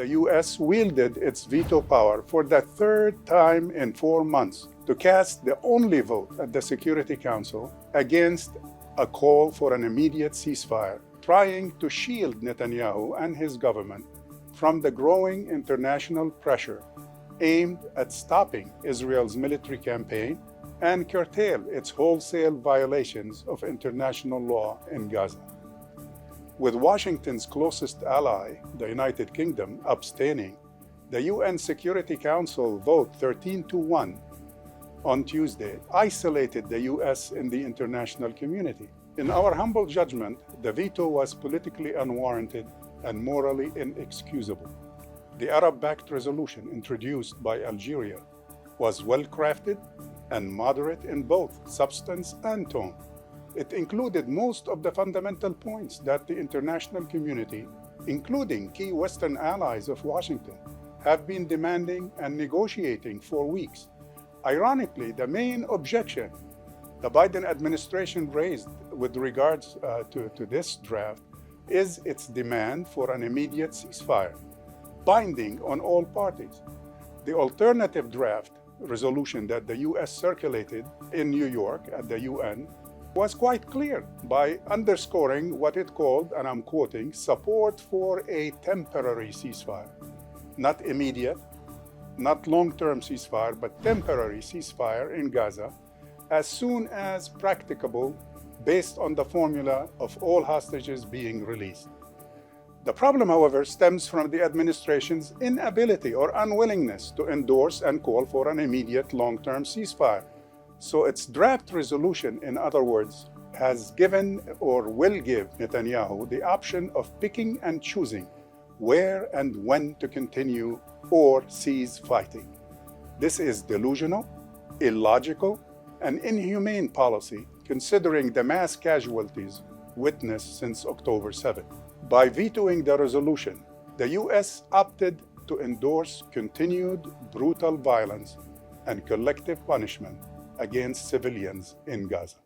the U.S. wielded its veto power for the third time in 4 months to cast the only vote at the Security Council against a call for an immediate ceasefire, trying to shield Netanyahu and his government from the growing international pressure aimed at stopping Israel's military campaign and curtail its wholesale violations of international law in Gaza. With Washington's closest ally, the United Kingdom, abstaining, the UN Security Council vote 13-1 on Tuesday isolated the US in the international community. In our humble judgment, the veto was politically unwarranted and morally inexcusable. The Arab-backed resolution introduced by Algeria was well-crafted and moderate in both substance and tone. It included most of the fundamental points that the international community, including key Western allies of Washington, have been demanding and negotiating for weeks. Ironically, the main objection the Biden administration raised with regards to this draft is its demand for an immediate ceasefire, binding on all parties. The alternative draft resolution that the U.S. circulated in New York at the UN was quite clear by underscoring what it called, and I'm quoting, support for a temporary ceasefire. Not immediate, not long-term ceasefire, but temporary ceasefire in Gaza as soon as practicable based on the formula of all hostages being released. The problem, however, stems from the administration's inability or unwillingness to endorse and call for an immediate long-term ceasefire. So its draft resolution, in other words, has given or will give Netanyahu the option of picking and choosing where and when to continue or cease fighting. This is delusional, illogical, and inhumane policy considering the mass casualties witnessed since October 7. By vetoing the resolution, the U.S. opted to endorse continued brutal violence and collective punishment against civilians in Gaza.